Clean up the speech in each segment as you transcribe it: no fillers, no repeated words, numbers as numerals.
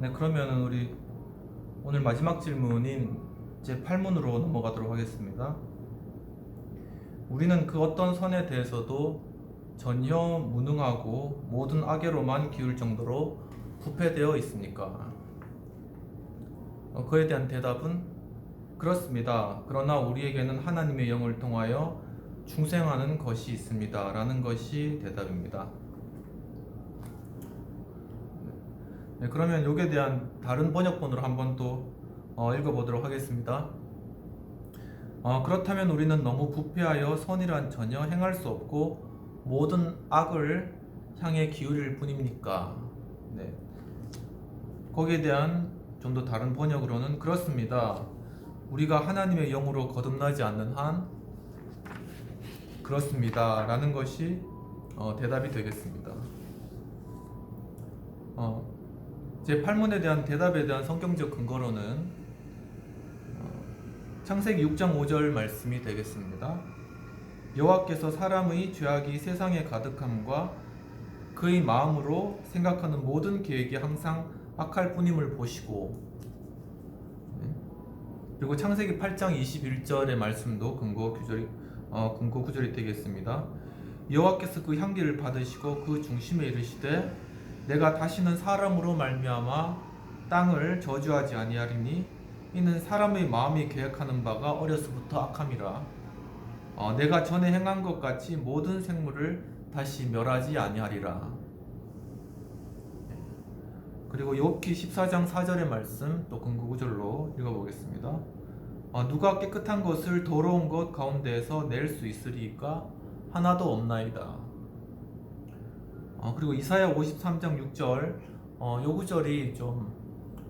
네, 그러면 우리 오늘 마지막 질문인 제8문으로 넘어가도록 하겠습니다. 우리는 그 어떤 선에 대해서도 전혀 무능하고 모든 악의로만 기울 정도로 부패되어 있습니까? 그에 대한 대답은 그렇습니다. 그러나 우리에게는 하나님의 영을 통하여 중생하는 것이 있습니다. 라는 것이 대답입니다. 네, 그러면 여기에 대한 다른 번역본으로 한번 또 읽어보도록 하겠습니다. 그렇다면 우리는 너무 부패하여 선이란 전혀 행할 수 없고 모든 악을 향해 기울일 뿐입니까? 네. 거기에 대한 좀 더 다른 번역으로는 그렇습니다. 우리가 하나님의 영으로 거듭나지 않는 한 그렇습니다. 라는 것이 대답이 되겠습니다. 제 8문에 대한 대답에 대한 성경적 근거로는 창세기 6장 5절 말씀이 되겠습니다. 여호와께서 사람의 죄악이 세상에 가득함과 그의 마음으로 생각하는 모든 계획이 항상 악할 뿐임을 보시고, 그리고 창세기 8장 21절의 말씀도 근거 구절이 되겠습니다. 여호와께서 그 향기를 받으시고 그 중심에 이르시되 내가 다시는 사람으로 말미암아 땅을 저주하지 아니하리니 이는 사람의 마음이 계획하는 바가 어려서부터 악함이라. 내가 전에 행한 것 같이 모든 생물을 다시 멸하지 아니하리라. 그리고 욥기 14장 4절의 말씀 또 근거 구절로 읽어보겠습니다. 누가 깨끗한 것을 더러운 것 가운데에서 낼 수 있으리까? 하나도 없나이다. 그리고 이사야 53장 6절 요 구절이 좀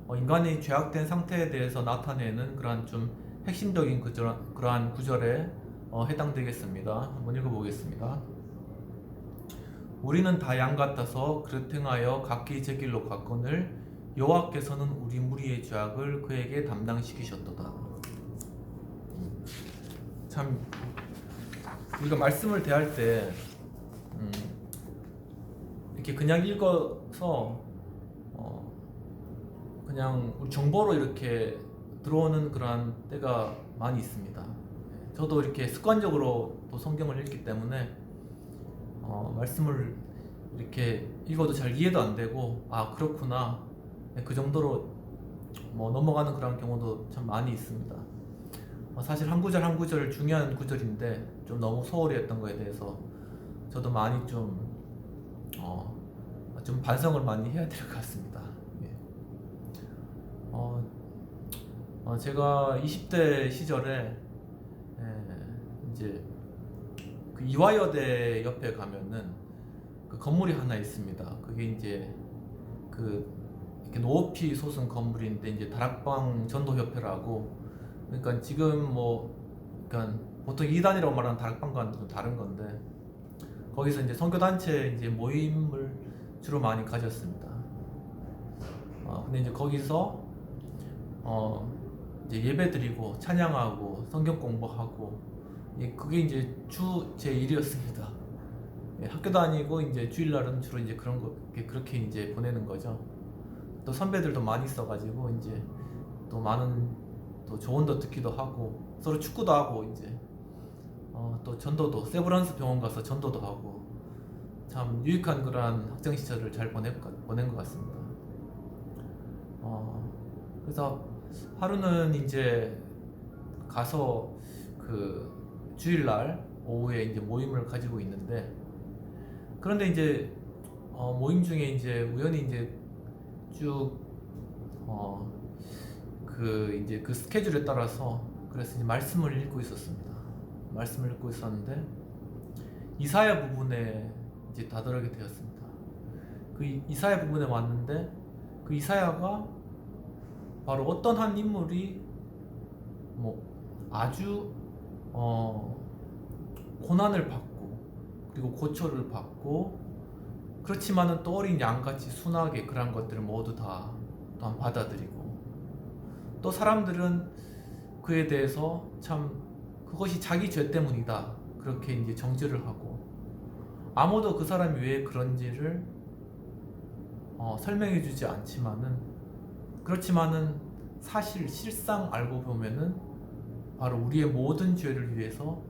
인간의 죄악된 상태에 대해서 나타내는 그러한 좀 핵심적인 그러한 구절에 해당되겠습니다. 한번 읽어보겠습니다. 우리는 다 양 같아서 그릇 행하여 각기 제 길로 갔거늘 여호와께서는 우리 무리의 죄악을 그에게 담당시키셨도다. 참 우리가 말씀을 대할 때 이렇게 그냥 읽어서 그냥 우리 정보로 이렇게 들어오는 그런 때가 많이 있습니다. 저도 이렇게 습관적으로 또 성경을 읽기 때문에 말씀을 이렇게 읽어도 잘 이해도 안 되고 그렇구나 그 정도로 넘어가는 그런 경우도 참 많이 있습니다. 사실 한 구절 한 구절 중요한 구절인데 좀 너무 소홀히 했던 거에 대해서 저도 많이 좀 반성을 많이 해야 될 것 같습니다. 제가 20대 시절에 이제 그 이화여대 옆에 가면은 그 건물이 하나 있습니다. 그게 이제 그 이렇게 높이 솟은 건물인데 이제 다락방 전도협회라고, 그러니까 지금 그러니까 보통 이단이라고 말하는 다락방과는 좀 다른 건데 거기서 이제 선교단체 이제 모임을 주로 많이 가졌습니다. 근데 이제 거기서 이제 예배 드리고 찬양하고 성경 공부하고 그게 이제 제 일이었습니다. 학교 다니고 이제 주일날은 주로 이제 그렇게 이제 보내는 거죠. 또 선배들도 많이 있어가지고 이제 또 많은 또 조언도 듣기도 하고 서로 축구도 하고 이제 또 전도도 세브란스 병원 가서 전도도 하고 참 유익한 그러한 학창 시절을 잘 보낸 것 같습니다. 그래서 하루는 이제 가서 그 주일날 오후에 이제 모임을 가지고 있는데, 그런데 이제 모임 중에 이제 우연히 이제 쭉 이제 그 스케줄에 따라서 그래서 이제 말씀을 읽고 있었습니다. 말씀을 읽고 있었는데 이사야 부분에 이제 다다르게 되었습니다. 그 이사야 부분에 왔는데 그 이사야가 바로 어떤 한 인물이 아주 고난을 받고 그리고 고초를 받고 그렇지만은 또 어린 양같이 순하게 그런 것들을 모두 다 또한 받아들이고, 또 사람들은 그에 대해서 참 그것이 자기 죄 때문이다 그렇게 이제 정죄를 하고 아무도 그 사람이 왜 그런지를 설명해 주지 않지만은 그렇지만은 실상 알고 보면은 바로 우리의 모든 죄를 위해서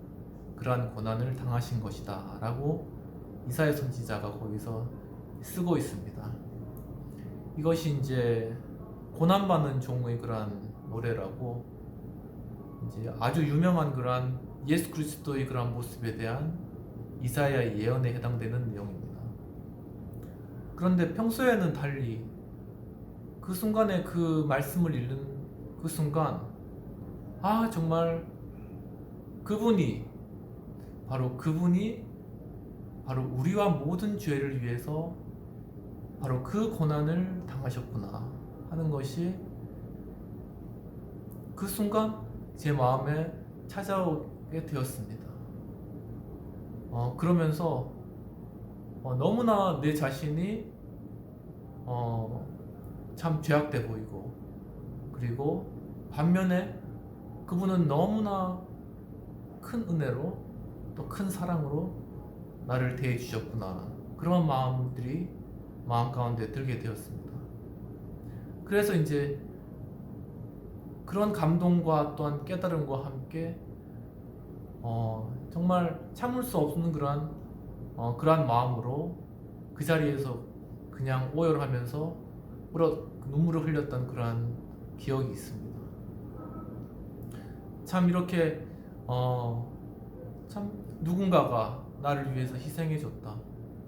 그러한 고난을 당하신 것이다 라고 이사야 선지자가 거기서 쓰고 있습니다. 이것이 이제 고난받는 종의 그러한 노래라고, 이제 아주 유명한 그러한 예수 그리스도의 그러한 모습에 대한 이사야의 예언에 해당되는 내용입니다. 그런데 평소에는 달리 그 순간에 그 말씀을 읽는 그 순간, 정말 그분이 바로 우리와 모든 죄를 위해서 바로 그 고난을 당하셨구나 하는 것이 그 순간 제 마음에 찾아오게 되었습니다. 그러면서 너무나 내 자신이 참 죄악돼 보이고, 그리고 반면에 그분은 너무나 큰 은혜로 또 큰 사랑으로 나를 대해 주셨구나, 그런 마음 가운데 들게 되었습니다. 그래서 이제 그런 감동과 또한 깨달음과 함께 정말 참을 수 없는 그러한 마음으로 그 자리에서 그냥 오열하면서 눈물을 흘렸던 그러한 기억이 있습니다. 참 이렇게 참 누군가가 나를 위해서 희생해줬다,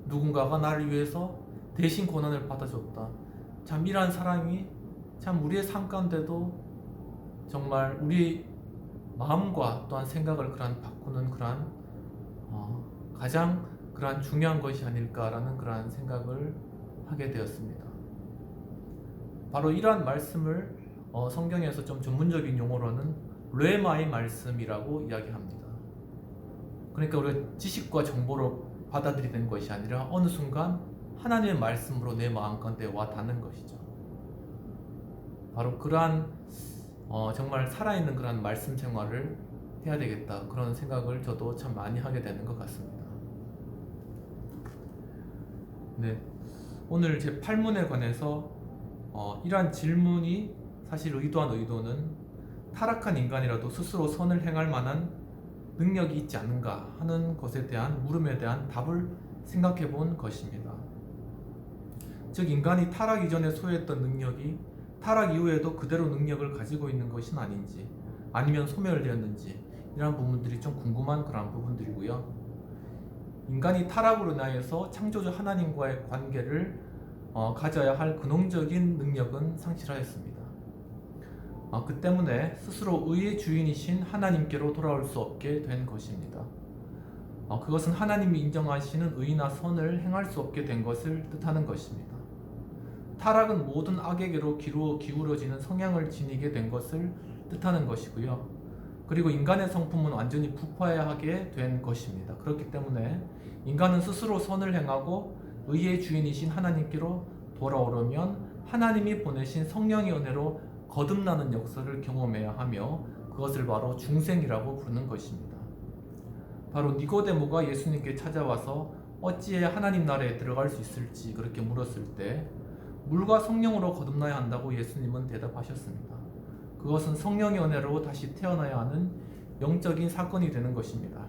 누군가가 나를 위해서 대신 고난을 받아줬다, 참 이러한 사랑이 참 우리의 삶 가운데도 정말 우리 마음과 또한 생각을 바꾸는 가장 중요한 것이 아닐까라는 그러한 생각을 하게 되었습니다. 바로 이러한 말씀을 성경에서 좀 전문적인 용어로는 레마의 말씀이라고 이야기합니다. 그러니까 우리가 지식과 정보로 받아들이는 것이 아니라 어느 순간 하나님의 말씀으로 내 마음 가운데 와 닿는 것이죠. 바로 그러한 정말 살아있는 그런 말씀 생활을 해야 되겠다, 그런 생각을 저도 참 많이 하게 되는 것 같습니다. 네, 오늘 제 8문에 관해서 이러한 질문이 사실 의도한 의도는 타락한 인간이라도 스스로 선을 행할 만한 능력이 있지 않는가 하는 것에 대한 물음에 대한 답을 생각해 본 것입니다. 즉, 인간이 타락 이전에 소유했던 능력이 타락 이후에도 그대로 능력을 가지고 있는 것은 아닌지, 아니면 소멸되었는지, 이런 부분들이 좀 궁금한 그런 부분들이고요. 인간이 타락으로 인하여서 창조주 하나님과의 관계를 가져야 할 근원적인 능력은 상실하였습니다. 그 때문에 스스로 의의 주인이신 하나님께로 돌아올 수 없게 된 것입니다. 그것은 하나님이 인정하시는 의나 선을 행할 수 없게 된 것을 뜻하는 것입니다. 타락은 모든 악에게로 기울어지는 성향을 지니게 된 것을 뜻하는 것이고요. 그리고 인간의 성품은 완전히 부패하게 된 것입니다. 그렇기 때문에 인간은 스스로 선을 행하고 의의 주인이신 하나님께로 돌아오려면 하나님이 보내신 성령의 은혜로 거듭나는 역사를 경험해야 하며, 그것을 바로 중생이라고 부르는 것입니다. 바로 니고데모가 예수님께 찾아와서 어찌해 하나님 나라에 들어갈 수 있을지 그렇게 물었을 때 물과 성령으로 거듭나야 한다고 예수님은 대답하셨습니다. 그것은 성령의 은혜로 다시 태어나야 하는 영적인 사건이 되는 것입니다.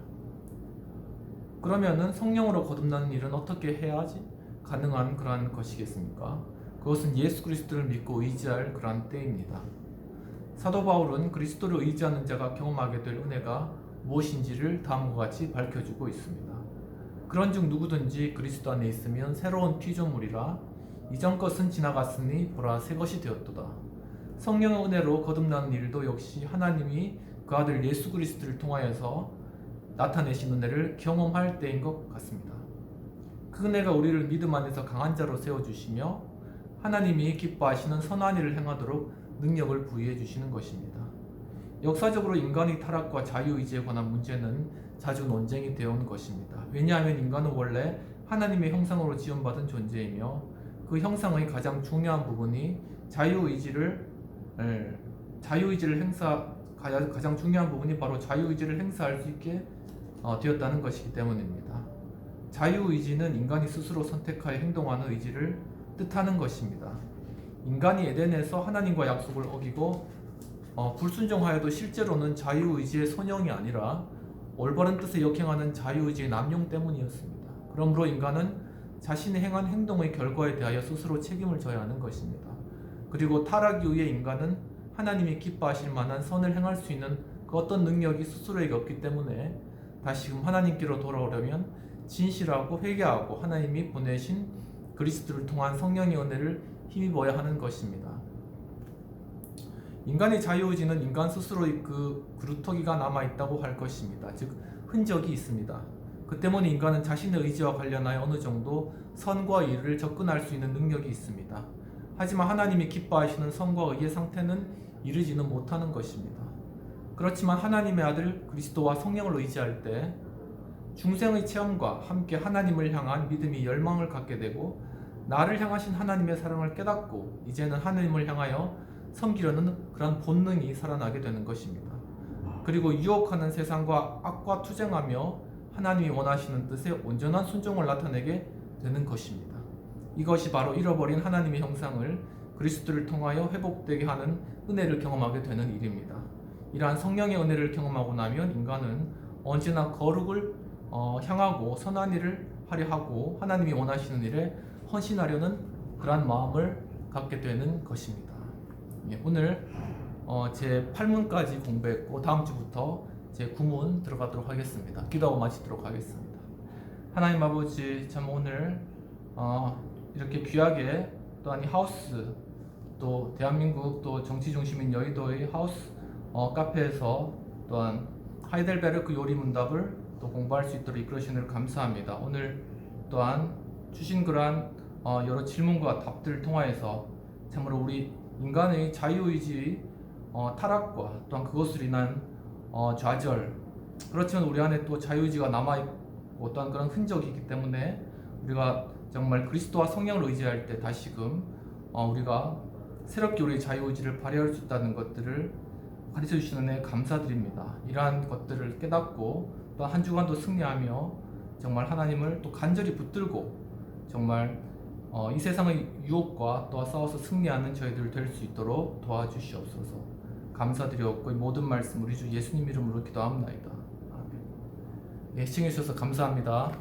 그러면은 성령으로 거듭나는 일은 어떻게 해야지 가능한 그러한 것이겠습니까? 그것은 예수 그리스도를 믿고 의지할 그러한 때입니다. 사도 바울은 그리스도를 의지하는 자가 경험하게 될 은혜가 무엇인지를 다음과 같이 밝혀주고 있습니다. 그런즉 누구든지 그리스도 안에 있으면 새로운 피조물이라, 이전 것은 지나갔으니 보라 새 것이 되었도다. 성령의 은혜로 거듭나는 일도 역시 하나님이 그 아들 예수 그리스도를 통하여서 나타내신 은혜를 경험할 때인 것 같습니다. 그 은혜가 우리를 믿음 안에서 강한 자로 세워주시며 하나님이 기뻐하시는 선한 일을 행하도록 능력을 부여해 주시는 것입니다. 역사적으로 인간의 타락과 자유의지에 관한 문제는 자주 논쟁이 되어온 것입니다. 왜냐하면 인간은 원래 하나님의 형상으로 지음받은 존재이며, 그 형상의 가장 중요한 부분이 가장 중요한 부분이 바로 자유의지를 행사할 수 있게 되었다는 것이기 때문입니다. 자유의지는 인간이 스스로 선택하여 행동하는 의지를 뜻하는 것입니다. 인간이 에덴에서 하나님과 약속을 어기고 불순종하여도 실제로는 자유의지의 선영이 아니라 올바른 뜻에 역행하는 자유의지의 남용 때문이었습니다. 그러므로 인간은 자신이 행한 행동의 결과에 대하여 스스로 책임을 져야 하는 것입니다. 그리고 타락 이후에 인간은 하나님이 기뻐하실 만한 선을 행할 수 있는 그 어떤 능력이 스스로에게 없기 때문에 다시금 하나님께로 돌아오려면 진실하고 회개하고 하나님이 보내신 그리스도를 통한 성령의 은혜를 힘입어야 하는 것입니다. 인간의 자유의지는 인간 스스로의 그 그루터기가 남아있다고 할 것입니다. 즉 흔적이 있습니다. 그 때문에 인간은 자신의 의지와 관련하여 어느 정도 선과 의를 접근할 수 있는 능력이 있습니다. 하지만 하나님이 기뻐하시는 선과 의의 상태는 이르지는 못하는 것입니다. 그렇지만 하나님의 아들 그리스도와 성령을 의지할 때 중생의 체험과 함께 하나님을 향한 믿음이 열망을 갖게 되고 나를 향하신 하나님의 사랑을 깨닫고 이제는 하나님을 향하여 섬기려는 그런 본능이 살아나게 되는 것입니다. 그리고 유혹하는 세상과 악과 투쟁하며 하나님이 원하시는 뜻에 온전한 순종을 나타내게 되는 것입니다. 이것이 바로 잃어버린 하나님의 형상을 그리스도를 통하여 회복되게 하는 은혜를 경험하게 되는 일입니다. 이러한 성령의 은혜를 경험하고 나면 인간은 언제나 거룩을 향하고 선한 일을 하려 하고 하나님이 원하시는 일에 헌신하려는 그러한 마음을 갖게 되는 것입니다. 오늘 제 8문까지 공부했고 다음 주부터 제 9문 들어가도록 하겠습니다. 기도하고 마치도록 하겠습니다. 하나님 아버지, 참 오늘 이렇게 귀하게 또한 이 하우스, 또 대한민국 또 정치 중심인 여의도의 하우스 카페에서 또한 하이델베르크 요리 문답을 또 공부할 수 있도록 이끌으시는 감사합니다. 오늘 또한 주신 그러한 여러 질문과 답들을 통하여서 참으로 우리 인간의 자유의지 타락과 또한 그것으로 인한 좌절, 그렇지만 우리 안에 또 자유의지가 남아있고 또한 그런 흔적이 있기 때문에 우리가 정말 그리스도와 성령을 의지할 때 다시금 우리가 새롭게 우리의 자유의지를 발휘할 수 있다는 것들을 가르쳐 주시는 데 감사드립니다. 이러한 것들을 깨닫고 또 한 주간도 승리하며 정말 하나님을 또 간절히 붙들고 정말 이 세상의 유혹과 또 싸워서 승리하는 저희들 될 수 있도록 도와주시옵소서. 감사드리옵고 이 모든 말씀 우리 주 예수님 이름으로 기도합나이다. 아멘. 시청해 주셔서 감사합니다.